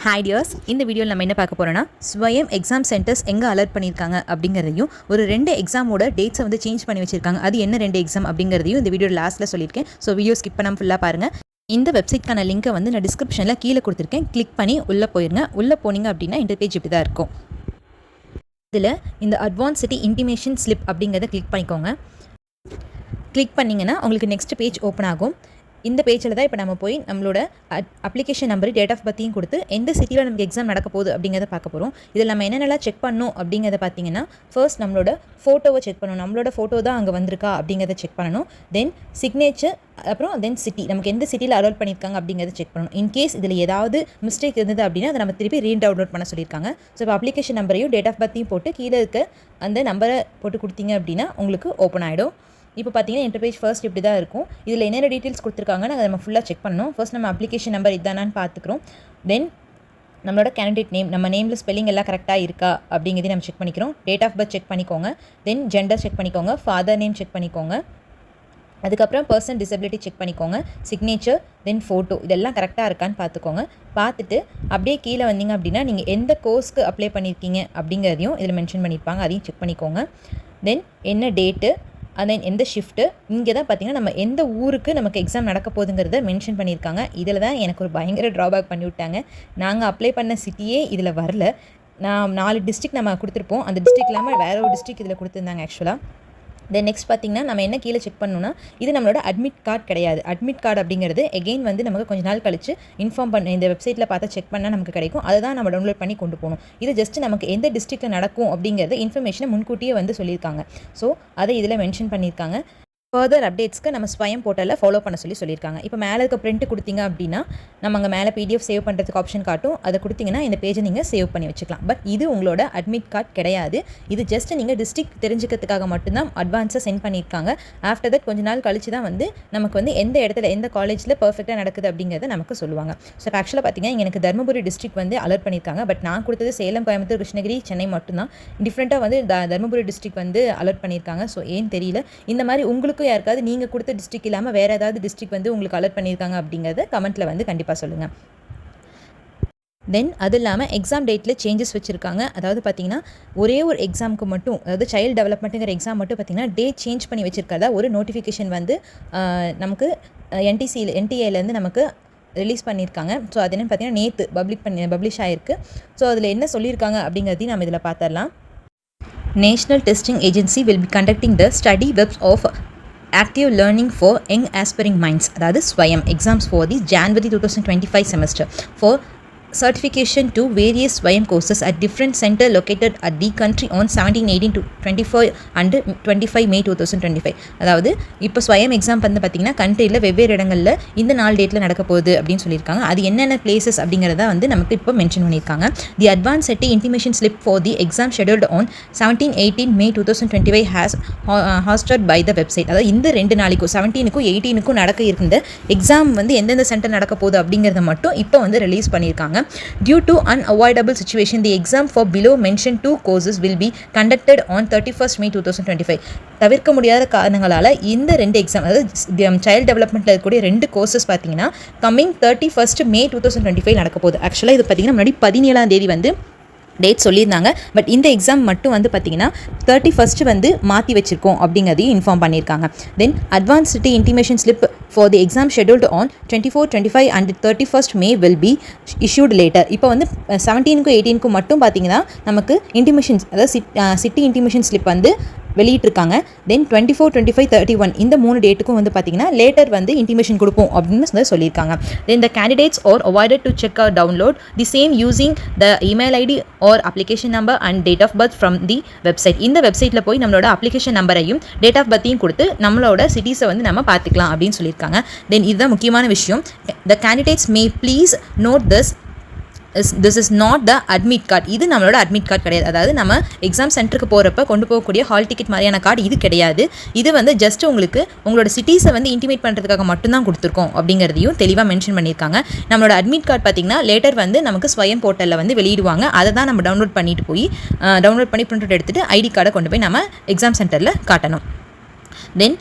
Hi tears, இந்த வீடியோவில் நம்ம என்ன பார்க்க போகிறோன்னா ஸ்வயம் எக்ஸாம் சென்டர்ஸ் எங்கே அலர்ட் பண்ணியிருக்காங்க அப்படிங்கிறதையும் ஒரு 2 எக்ஸாமோட டேட்ஸை வந்து சேஞ்ச் பண்ணி வச்சிருக்காங்க. அது என்ன 2 எக்ஸாம் அப்படிங்கிறதையும் இந்த வீடியோ லாஸ்ட்டில் சொல்லியிருக்கேன். ஸோ வீடியோ ஸ்கிப் பண்ணாமல் ஃபுல்லாக பாருங்கள். இந்த வெப்சைட்க்கான லிங்க்கை வந்து நான் டிஸ்கிரிப்ஷனில் கீழே கொடுத்துருக்கேன். கிளிக் பண்ணி உள்ளே போயிருங்க. உள்ளே போனீங்க அப்படின்னா இந்த பேஜ் இப்படி தான் இருக்கும். இதில் இந்த அட்வான்ஸ் சிட்டி இன்டிமேஷன் ஸ்லிப் அப்படிங்கிறத கிளிக் பண்ணிக்கோங்க. கிளிக் பண்ணிங்கன்னா உங்களுக்கு நெக்ஸ்ட் பேஜ் ஓப்பன் ஆகும். இந்த பேஜில் தான் இப்போ நம்ம போய் நம்மளோட அப்ளிகேஷன் நம்பர், டேட் ஆஃப் பர்த்தையும் கொடுத்து எந்த சிட்டியில் நமக்கு எக்ஸாம் நடக்க போகுது அப்படிங்கிறத பார்க்க போகிறோம். இதில் நம்ம என்னென்னலாம் செக் பண்ணணும் அப்படிங்கிறத பார்த்தீங்கன்னா, ஃபர்ஸ்ட் நம்மளோட ஃபோட்டோவை செக் பண்ணணும். நம்மளோட ஃபோட்டோ தான் அங்கே வந்திருக்கா அப்படிங்கிறத செக் பண்ணணும். தென் சிக்னேச்சர், அப்புறம் தென் சிட்டி, நமக்கு எந்த சிட்டியில் அலோட் பண்ணியிருக்காங்க அப்படிங்கிறத செக் பண்ணணும். இன்கேஸ் இதில் ஏதாவது மிஸ்டேக் இருந்தது அப்படின்னா அதை நம்ம திருப்பி ரீடவுன்லோட் பண்ண சொல்லியிருக்காங்க. ஸோ இப்போ அப்ளிகேஷன் நம்பரையும் டேட் ஆஃப் பர்த்தையும் போட்டு கீழே இருக்க அந்த நம்பரை போட்டு கொடுத்தீங்க அப்படின்னா உங்களுக்கு ஓப்பன் ஆகிடும். இப்போ பார்த்தீங்கன்னா இன்டர்பேஜ் ஃபர்ஸ்ட் இப்படி தான் இருக்கும். இதில் என்னென்ன டீட்டெயில்ஸ் கொடுத்துருக்காங்கன்னு அதை நம்ம ஃபுல்லாக செக் பண்ணணும். ஃபர்ஸ்ட் நம்ம அப்ளிகேஷன் நம்பர் இதானான்னு பார்த்துக்கிறோம். தென் நம்மளோட கேண்டிடேட் நேம், நம்ம நேமில் ஸ்பெல்லிங் எல்லாம் கரெக்டாக இருக்கா அப்படிங்கிறதையும் நம்ம செக் பண்ணிக்கிறோம். டேட் ஆஃப் பர்த் செக் பண்ணிக்கோங்க. தென் ஜெண்டர் செக் பண்ணிக்கோங்க. ஃபாதர் நேம் செக் பண்ணிக்கோங்க. அதுக்கப்புறம் பர்சன் டிசபிலிட்டி செக் பண்ணிக்கோங்க. சிக்னேச்சர், தென் ஃபோட்டோ, இதெல்லாம் கரெக்டாக இருக்கான்னு பார்த்துக்கோங்க. பார்த்துட்டு அப்படியே கீழே வந்தீங்க அப்படின்னா நீங்கள் எந்த கோர்ஸ்க்கு அப்ளை பண்ணியிருக்கீங்க அப்படிங்கிறதையும் இதில் மென்ஷன் பண்ணியிருப்பாங்க. அதையும் செக் பண்ணிக்கோங்க. தென் என்ன டேட்டு, தென் எந்த ஷிஃப்ட்டு, இங்கே தான் பார்த்தீங்கன்னா நம்ம எந்த ஊருக்கு நமக்கு எக்ஸாம் நடக்க போகுதுங்கிறத மென்ஷன் பண்ணியிருக்காங்க. இதில் தான் எனக்கு ஒரு பயங்கர ட்ராபேக் பண்ணி விட்டாங்க. நாங்கள் அப்ளை பண்ண சிட்டியே இதில் வரல. நான் 4 டிஸ்ட்ரிக்ட் நம்ம கொடுத்துருப்போம். அந்த டிஸ்ட்ரிக்ட் இல்லாமல் வேறு ஒரு டிஸ்ட்ரிக்ட் இதில் கொடுத்துருந்தாங்க ஆக்சுவலாக. தென் நெக்ஸ்ட் பார்த்திங்கன்னா நம்ம என்ன கீழே செக் பண்ணணும்னா, இது நம்மளோட அட்மிட் கார்டு கிடையாது. அட்மிட் கார்டு அப்படிங்கிறது எகெயின் வந்து நமக்கு கொஞ்ச நாள் கழிச்சு இன்ஃபார்ம் பண்ண இந்த வெப்சைட்டில் பார்த்தா செக் பண்ணால் நமக்கு கிடைக்கும். அதை தான் நம்ம டவுன்லோட் பண்ணி கொண்டு போகணும். இது ஜஸ்ட் நமக்கு எந்த டிஸ்ட்ரிக்ட்டில் நடக்கும் அப்படிங்கிறது இன்ஃபர்மேஷனை முன்கூட்டியே வந்து சொல்லியிருக்காங்க. ஸோ அதை இதில் மென்ஷன் பண்ணியிருக்காங்க. ஃபர்தர் அப்டேட்ஸ்க்கு நம்ம ஸ்வயம் போர்ட்டலில் ஃபாலோ பண்ண சொல்லியிருக்காங்க. இப்போ மேலே இருக்க பிரிண்ட் கொடுத்தீங்க அப்படின்னா நம்ம அங்கே மேலே PDF சேவ் பண்ணுறதுக்கு ஆப்ஷன் காட்டும். அதை கொடுத்தீங்கன்னா இந்த பேஜை நீங்கள் சேவ் பண்ணி வச்சுக்கலாம். பட் இது உங்களோட அட்மிட் கார்டு கிடையாது. இது ஜஸ்ட் நீங்கள் டிஸ்ட்ரிக்ட் தெரிஞ்சுக்கிறதுக்காக மட்டும்தான் அட்வான்ஸாக சென்ட் பண்ணியிருக்காங்க. ஆஃப்டர் தட் கொஞ்ச நாள் கழிச்சு தான் வந்து நமக்கு வந்து எந்த இடத்துல எந்த காலேஜில் பர்ஃபெக்டாக நடக்குது அப்படிங்கிறத நமக்கு சொல்லுவாங்க. ஸோ இப்போ ஆக்சுவலாக பார்த்தீங்கன்னா எனக்கு தருமபுரி டிஸ்ட்ரிக்ட் வந்து அலர்ட் பண்ணியிருக்காங்க. பட் நான் கொடுத்தது சேலம், கோயம்புத்தூர், கிருஷ்ணகிரி, சென்னை மட்டும்தான். டிஃப்ரெண்ட்டாக வந்து தருமபுரி டிஸ்ட்ரிக்ட் வந்து அலர்ட் பண்ணியிருக்காங்க. ஸோ ஏன்னு தெரியல. இந்த மாதிரி உங்களுக்கு யாருக்காவது நீங்கள் கொடுத்த டிஸ்ட்ரிக்ட் இல்லாமல் வேறு ஏதாவது டிஸ்ட்ரிக்ட் வந்து உங்களுக்கு அலர்ட் பண்ணியிருக்காங்க அப்படிங்கிறத கமெண்ட்டில் வந்து கண்டிப்பாக சொல்லுங்கள். தென் அது இல்லாமல் எக்ஸாம் டேட்டில் சேஞ்சஸ் வச்சுருக்காங்க. அதாவது பார்த்திங்கன்னா ஒரே ஒரு எக்ஸாமுக்கு மட்டும், அதாவது சைல்டு டெவலப்மெண்ட்டுங்கிற எக்ஸாம் மட்டும் பார்த்திங்கன்னா டேட் சேஞ்ச் பண்ணி வச்சுருக்கிறதா ஒரு நோட்டிஃபிகேஷன் வந்து நமக்கு NTAலேருந்து நமக்கு ரிலீஸ் பண்ணியிருக்காங்க. ஸோ அது என்னென்னு பார்த்திங்கன்னா நேற்று பப்ளிஷ் ஆகிருக்கு. ஸோ அதில் என்ன சொல்லியிருக்காங்க அப்படிங்கிறதையும் நம்ம இதில் பார்த்துடலாம். National testing agency will be conducting the study webs of Active Learning for Young Aspiring Minds, அதாவது ஸ்வயம் exams for the January 2025 semester for certification to various SWAYAM courses at different center located at the country on 17-18 to 24 and 25 May 2025. அதாவது இப்போ ஸ்வயம் exam வந்து பார்த்திங்கன்னா கண்ட்ரியில் வெவ்வேறு இடங்களில் இந்த 4 டேட்டில் நடக்க போகுது அப்படின்னு சொல்லியிருக்காங்க. அது என்னென்ன பிளேசஸ் அப்படிங்கிறத வந்து நமக்கு இப்போ மென்ஷன் பண்ணியிருக்காங்க. The advance city intimation slip for the exam scheduled on 17-18 May 2025 has hosted by the website. அதாவது இந்த 2 நாளைக்கும் 17க்கும் 18க்கும் நடக்க இருந்த எக்ஸாம் வந்து எந்தெந்த சென்டர் நடக்க போகுது அப்படிங்கிறத மட்டும் இப்போ வந்து ரிலீஸ் பண்ணியிருக்காங்க. Due to unavoidable situation, the exam for below mentioned 2 courses will be conducted on 31st May 2025. தவிர்க்க முடியாத காரணங்களால் இந்த 2 எக்ஸாம், அதாவது சைல்டு டெவலப்மெண்ட்டில் இருக்கக்கூடிய 2 கோர்சஸ் பார்த்தீங்கன்னா கம்மிங் 31st May 2025 நடக்க போகுது. ஆக்சுவலாக இது பார்த்தீங்கன்னா முன்னாடி 17ஆம் தேதி வந்து டேட் சொல்லியிருந்தாங்க. பட் இந்த எக்ஸாம் மட்டும் வந்து பார்த்திங்கன்னா 31st வந்து மாற்றி வச்சுருக்கோம் அப்படிங்கிறதையும் இன்ஃபார்ம் பண்ணியிருக்காங்க. Then advance city intimation slip for the exam scheduled on 24, 25 and 31st May will be issued later. இப்போ வந்து 17க்கும் 18க்கும் மட்டும் பார்த்திங்கன்னா நமக்கு இன்டிமேஷன்ஸ், அதாவது சிட்டி இன்டிமேஷன் ஸ்லிப் வந்து வெளியிட்டிருக்காங்க. தென் 24, 25, 31 இந்த 3 டேட்டுக்கும் வந்து பார்த்திங்கன்னா லேட்டர் வந்து இன்டிமேஷன் கொடுப்போம் அப்படின்னு சொல்லியிருக்காங்க. Then the candidates are avoided to check or download the same using the email ID or application number and date of birth from the website. இந்த வெப்சைட்டில் போய் நம்மளோட அப்ளிகேஷன் நம்பரையும் டேட் ஆஃப் பர்த்தையும் கொடுத்து நம்மளோட சிட்டிஸை வந்து நம்ம பார்த்துக்கலாம் அப்படின்னு சொல்லியிருக்காங்க. தென் இதுதான் முக்கியமான விஷயம். The candidates may please note this is not the admit card. இது நம்மளோட அட்மிட் கார்டு கிடையாது. அதாவது நம்ம எக்ஸாம் சென்டருக்கு போகிறப்ப கொண்டு போகக்கூடிய ஹால் டிக்கெட் மாதிரியான கார்டு இது கிடையாது. இது வந்து ஜஸ்ட் உங்களுக்கு உங்களோட சிட்டிஸை வந்து இன்டிமேட் பண்ணுறதுக்காக மட்டும்தான் கொடுத்துருக்கோம் அப்படிங்கிறதையும் தெளிவாக மென்ஷன் பண்ணியிருக்காங்க. நம்மளோட அட்மிட் கார்டு பார்த்திங்கன்னா லேட்டர் வந்து நமக்கு ஸ்வயம் போர்ட்டலில் வந்து வெளியிடுவாங்க. அதை தான் நம்ம டவுன்லோட் பண்ணி பிரிண்ட் அவுட் எடுத்துகிட்டு ஐடி கார்டை கொண்டு போய் நம்ம எக்ஸாம் சென்டரில் காட்டணும். தென்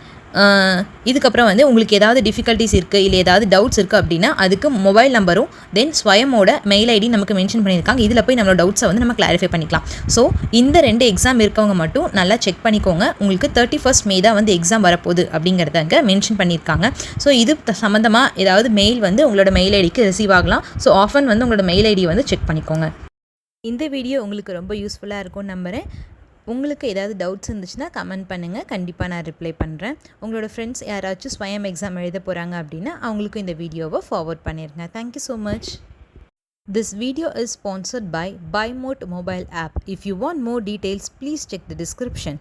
இதுக்கப்புறம் வந்து உங்களுக்கு ஏதாவது டிஃபிகல்ட்டிஸ் இருக்குது இல்லை ஏதாவது டவுட்ஸ் இருக்குது அப்படின்னா அதுக்கு மொபைல் நம்பரும் தென் ஸ்வயமோட மெயில் ஐடி நமக்கு மென்ஷன் பண்ணியிருக்காங்க. இதில் போய் நம்மளோட டவுட்ஸை வந்து நம்ம கிளாரிஃபை பண்ணிக்கலாம். ஸோ இந்த 2 எக்ஸாம் இருக்கவங்க மட்டும் நல்லா செக் பண்ணிக்கோங்க. உங்களுக்கு 31st May தான் வந்து எக்ஸாம் வரப்போகுது அப்படிங்கிறத அங்கே மென்ஷன் பண்ணியிருக்காங்க. ஸோ இது சம்மந்தமாக ஏதாவது மெயில் வந்து உங்களோட மெயில் ஐடிக்கு ரிசீவ் ஆகலாம். ஸோ ஆஃபன் வந்து உங்களோட மெயில் ஐடியை வந்து செக் பண்ணிக்கோங்க. இந்த வீடியோ உங்களுக்கு ரொம்ப யூஸ்ஃபுல்லாக இருக்கும்னு நம்புகிறேன். உங்களுக்கு ஏதாவது டவுட்ஸ் இருந்துச்சுன்னா கமெண்ட் பண்ணுங்கள். கண்டிப்பாக நான் ரிப்ளை பண்ணுறேன். உங்களோட ஃப்ரெண்ட்ஸ் யாராச்சும் ஸ்வயம் எக்ஸாம் எழுத போகிறாங்க அப்படின்னா அவங்களுக்கும் இந்த வீடியோவை ஃபார்வர்ட் பண்ணிடுங்க. Thank you so much. This video is sponsored by BuyMote mobile app. If you want more details, please check the description.